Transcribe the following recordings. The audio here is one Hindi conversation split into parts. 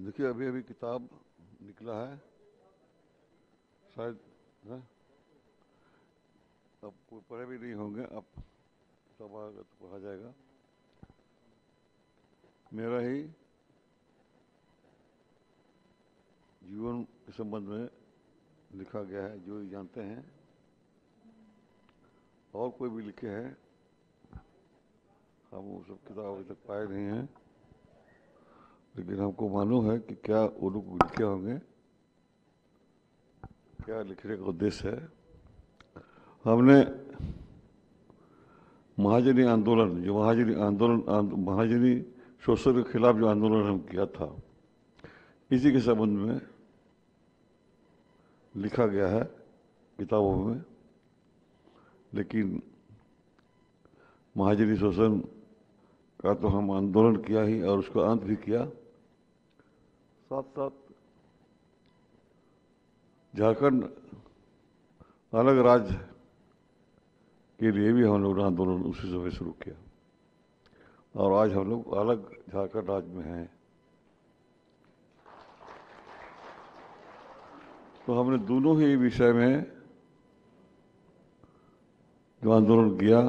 देखिए अभी अभी किताब निकला है शायद, है? अब कोई पढ़े भी नहीं होंगे, अब किताब आएगा तो पढ़ा जाएगा। मेरा ही जीवन के संबंध में लिखा गया है, जो जानते हैं। और कोई भी लिखे हैं, हम वो सब किताब अभी तक पाए नहीं हैं, लेकिन हमको मालूम है कि क्या वो लोग लिखे होंगे, क्या लिखने का उद्देश्य है। हमने महाजनी आंदोलन, जो महाजनी शोषण के खिलाफ जो आंदोलन हम किया था, इसी के संबंध में लिखा गया है किताबों में। लेकिन महाजनी शोषण का तो हम आंदोलन किया ही और उसका अंत भी किया। साथ साथ झारखंड अलग राज्य के लिए भी हम लोग ने आंदोलन उसी समय शुरू किया, और आज हम लोग अलग झारखंड राज्य में हैं। तो हमने दोनों ही विषय में जो आंदोलन किया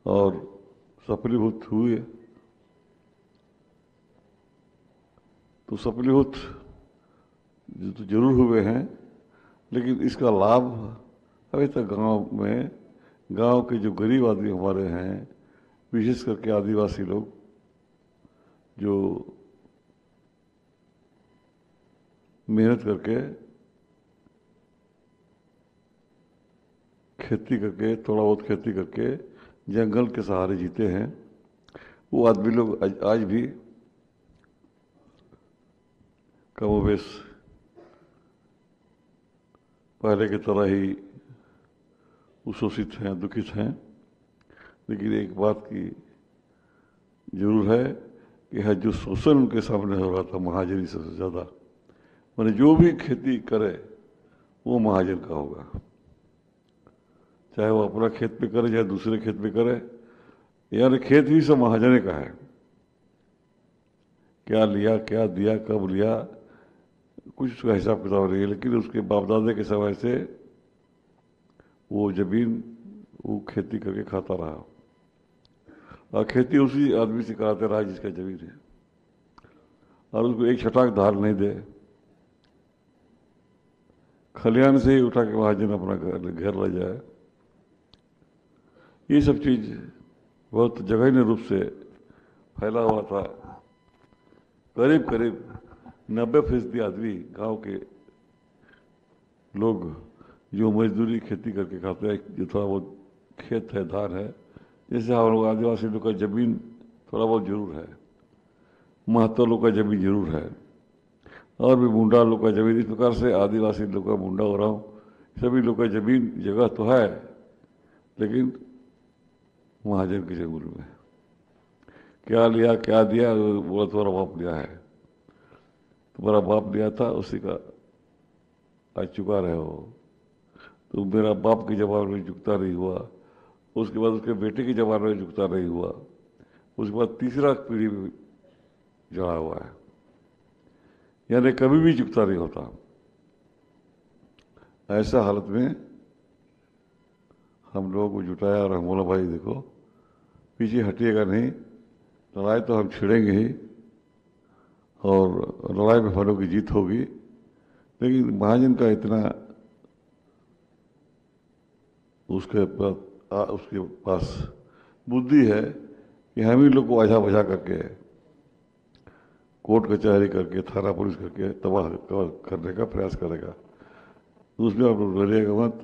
और सफलीभूत हुए, तो सफलीभूत तो जरूर हुए हैं, लेकिन इसका लाभ अभी तक गांव के जो गरीब आदमी हमारे हैं, विशेष करके आदिवासी लोग जो मेहनत करके खेती करके, थोड़ा बहुत खेती करके जंगल के सहारे जीते हैं, वो आदमी लोग आज भी कमोबेश पहले की तरह ही शोषित हैं, दुखित हैं। लेकिन एक बात की जरूर है कि है जो शोषण उनके सामने हो रहा था महाजनी से ज़्यादा, मैंने जो भी खेती करे वो महाजन का होगा, चाहे वो अपना खेत पे करे चाहे दूसरे खेत पे करे, यानी खेत भी सब महाजने का है। क्या लिया, क्या दिया, कब लिया, कुछ उसका हिसाब किताब नहीं है, लेकिन उसके बाप दादे के समय से वो जमीन वो खेती करके खाता रहा, और खेती उसी आदमी से कराते रहा जिसका जमीन है, और उसको एक छटाक धार नहीं दे, खलियान से ही उठा के महाजन अपना घर ले जाए। ये सब चीज बहुत जघन्य रूप से फैला हुआ था। करीब करीब 90% आदमी गांव के लोग जो मजदूरी खेती करके खाते हैं, जो थोड़ा बहुत खेत है, धान है, जैसे हम लोग आदिवासी लोग का जमीन थोड़ा बहुत जरूर है, महतो लोग का जमीन जरूर है, और भी मुंडा लोग का जमीन, इस प्रकार से आदिवासी लोग का, मुंडा हो रहा हूँ, सभी लोग का जमीन जगह तो है, लेकिन महाजन की जमीन में क्या लिया क्या दिया, बोला तुम्हारा बाप लिया है, तुम्हारा बाप लिया था, उसी का आज चुका रहे हो। तो मेरा बाप के जमाने में चुकता नहीं हुआ, उसके बाद उसके बेटे के जमाने में चुकता नहीं हुआ, उसके बाद तीसरा पीढ़ी में जड़ा हुआ है, यानी कभी भी चुकता नहीं होता। ऐसा हालत में हम लोगों को जुटाया और हम बोला भाई देखो पीछे हटिएगा नहीं, लड़ाई तो हम छिड़ेंगे ही, और लड़ाई में फलों की जीत होगी, लेकिन महाजन का इतना उसके पास बुद्धि है कि हम ही लोग को आझा बझा करके, कोर्ट कचहरी करके, थाना पुलिस करके तबाह करने का प्रयास करेगा। तो उसमें आप लोग डरिएगा मत,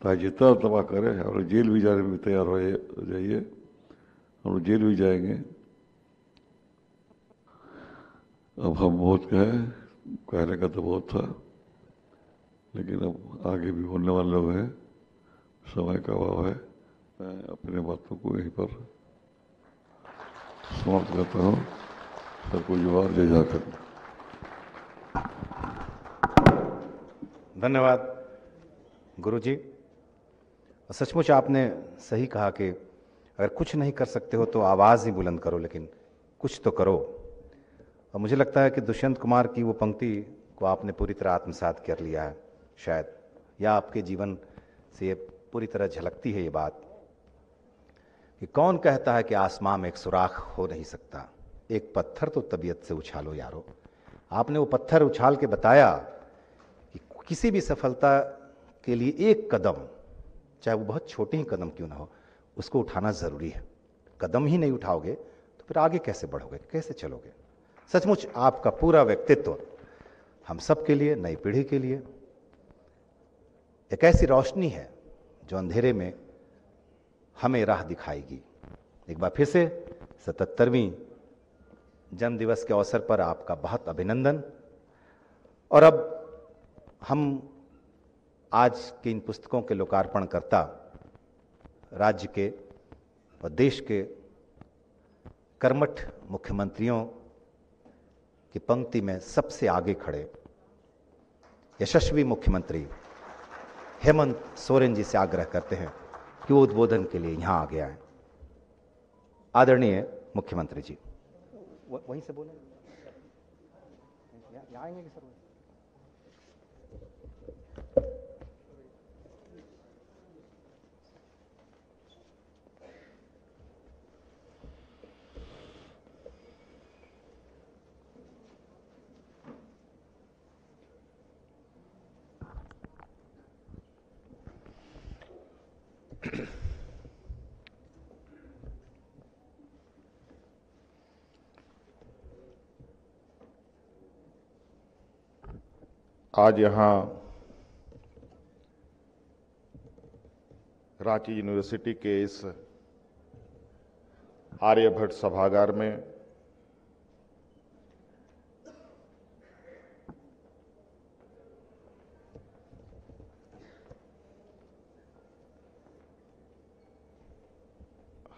चाहे जितना तबाह करे, हम लोग जेल भी जाने में तैयार हो जाइए, हम लोग जेल भी जाएंगे। अब हम बहुत कहने का तो बहुत था, लेकिन अब आगे भी बोलने वाले लोग हैं, समय का अभाव है। मैं अपने बातों को यहीं पर समाप्त करता हूँ। सबको जोहार, जय झारखंड। धन्यवाद गुरुजी। सचमुच आपने सही कहा कि अगर कुछ नहीं कर सकते हो तो आवाज़ ही बुलंद करो, लेकिन कुछ तो करो। और मुझे लगता है कि दुष्यंत कुमार की वो पंक्ति को आपने पूरी तरह आत्मसात कर लिया है शायद, या आपके जीवन से ये पूरी तरह झलकती है ये बात कि कौन कहता है कि आसमां में एक सुराख हो नहीं सकता, एक पत्थर तो तबीयत से उछालो यारो। आपने वो पत्थर उछाल के बताया कि किसी भी सफलता के लिए एक कदम, चाहे वो बहुत छोटी ही कदम क्यों ना हो, उसको उठाना जरूरी है। कदम ही नहीं उठाओगे तो फिर आगे कैसे बढ़ोगे, कैसे चलोगे। सचमुच आपका पूरा व्यक्तित्व हम सब के लिए, नई पीढ़ी के लिए एक ऐसी रोशनी है जो अंधेरे में हमें राह दिखाएगी। एक बार फिर से 77वीं जन्म दिवस के अवसर पर आपका बहुत अभिनंदन। और अब हम आज की इन पुस्तकों के लोकार्पणकर्ता राज्य के और देश के कर्मठ मुख्यमंत्रियों की पंक्ति में सबसे आगे खड़े यशस्वी मुख्यमंत्री हेमंत सोरेन जी से आग्रह करते हैं कि वो उद्बोधन के लिए यहां आ गया है। आदरणीय मुख्यमंत्री जी, वहीं से बोले, यहाँ आएंगे कि सर? आज यहाँ रांची यूनिवर्सिटी के इस आर्यभट्ट सभागार में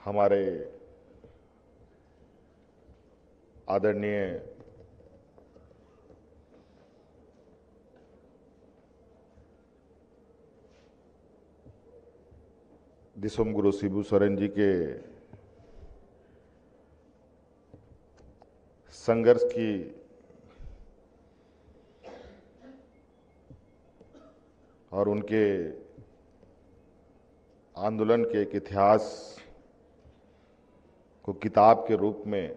हमारे आदरणीय दिसोम गुरु शिबू सोरेन जी के संघर्ष की और उनके आंदोलन के एक इतिहास को किताब के रूप में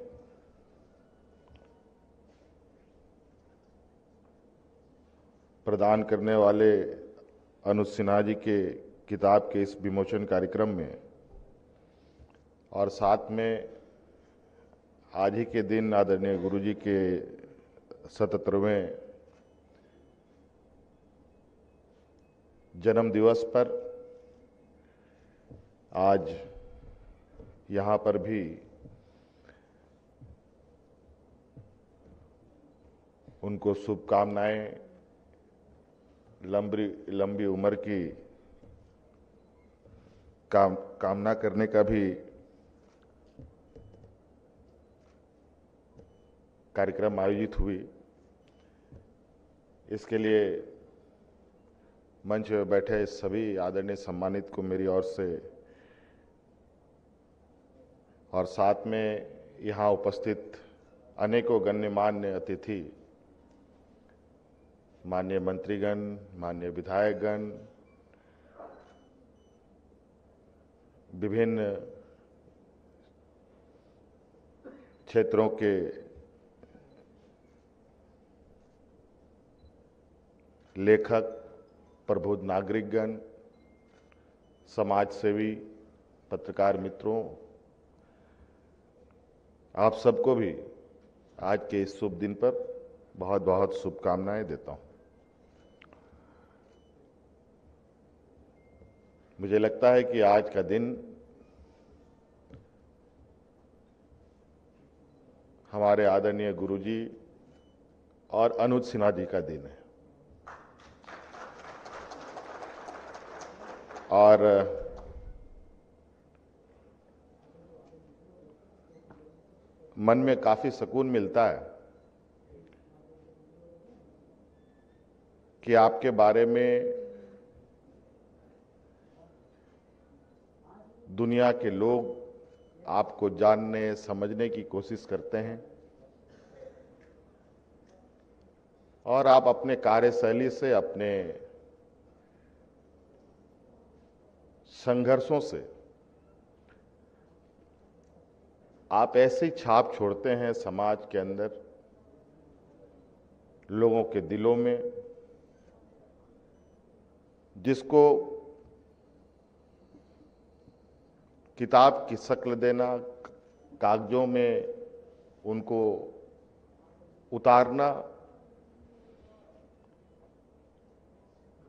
प्रदान करने वाले अनुज सिन्हा जी के किताब के इस विमोचन कार्यक्रम में और साथ में आज ही के दिन आदरणीय गुरु जी के 77वें जन्म दिवस पर आज यहाँ पर भी उनको शुभकामनाएं, लंबी उम्र की कामना करने का भी कार्यक्रम आयोजित हुई। इसके लिए मंच पर बैठे सभी आदरणीय सम्मानित को मेरी ओर से और साथ में यहाँ उपस्थित अनेकों गण्यमान्य अतिथि, माननीय मंत्रीगण, माननीय विधायकगण, विभिन्न क्षेत्रों के लेखक, प्रबुद्ध नागरिकगण, समाजसेवी, पत्रकार मित्रों, आप सबको भी आज के इस शुभ दिन पर बहुत बहुत शुभकामनाएं देता हूं। मुझे लगता है कि आज का दिन हमारे आदरणीय गुरुजी और अनुज सिन्हा जी का दिन है। और मन में काफी सुकून मिलता है कि आपके बारे में दुनिया के लोग आपको जानने, समझने की कोशिश करते हैं और आप अपने कार्यशैली से, अपने संघर्षों से आप ऐसी छाप छोड़ते हैं समाज के अंदर, लोगों के दिलों में, जिसको किताब की शक्ल देना, कागजों में उनको उतारना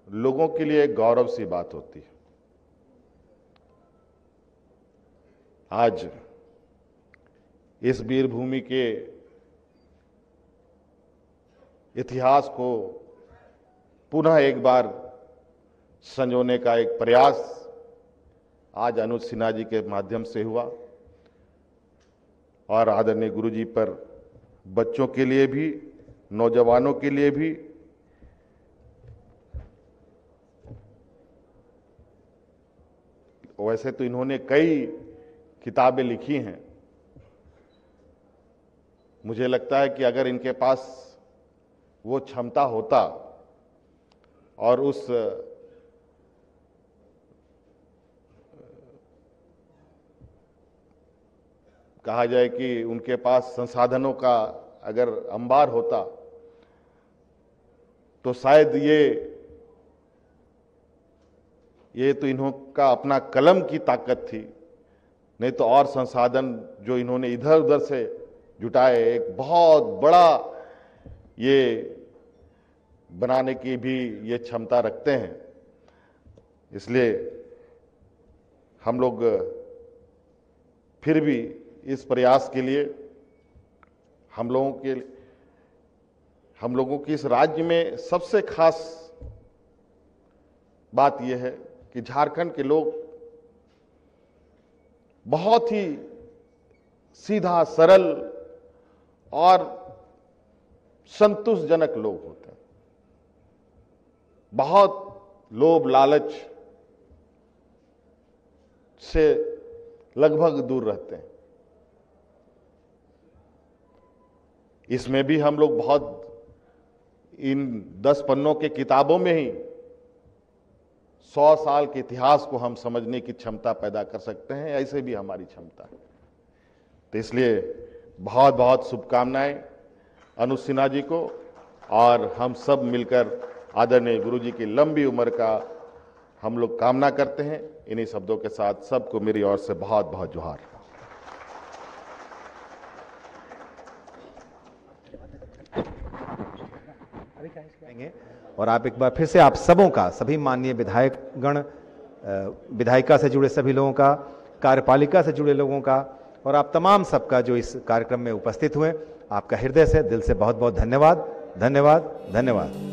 लोगों के लिए एक गौरव सी बात होती है। आज इस वीर भूमि के इतिहास को पुनः एक बार संजोने का एक प्रयास आज अनुज सिन्हा जी के माध्यम से हुआ और आदरणीय गुरुजी पर बच्चों के लिए भी, नौजवानों के लिए भी वैसे तो इन्होंने कई किताबें लिखी हैं। मुझे लगता है कि अगर इनके पास वो क्षमता होता और उस कहा जाए कि उनके पास संसाधनों का अगर अंबार होता तो शायद ये तो इन्होंका अपना कलम की ताकत थी, नहीं तो और संसाधन जो इन्होंने इधर उधर से जुटाए, एक बहुत बड़ा ये बनाने की भी ये क्षमता रखते हैं। इसलिए हम लोग फिर भी इस प्रयास के लिए हम लोगों की इस राज्य में सबसे खास बात यह है कि झारखंड के लोग बहुत ही सीधा, सरल और संतोषजनक लोग होते हैं। बहुत लोभ लालच से लगभग दूर रहते हैं। इसमें भी हम लोग बहुत इन 10 पन्नों के किताबों में ही 100 साल के इतिहास को हम समझने की क्षमता पैदा कर सकते हैं। ऐसे भी हमारी क्षमता है। तो इसलिए बहुत बहुत शुभकामनाएं अनुज सिन्हा जी को, और हम सब मिलकर आदरणीय गुरु जी की लंबी उम्र का हम लोग कामना करते हैं। इन्हीं शब्दों के साथ सबको मेरी ओर से बहुत बहुत जोहार। और आप एक बार फिर से आप सबों का, सभी माननीय विधायकगण, विधायिका से जुड़े सभी लोगों का, कार्यपालिका से जुड़े लोगों का और आप तमाम सबका जो इस कार्यक्रम में उपस्थित हुए, आपका हृदय से, दिल से बहुत बहुत धन्यवाद, धन्यवाद, धन्यवाद।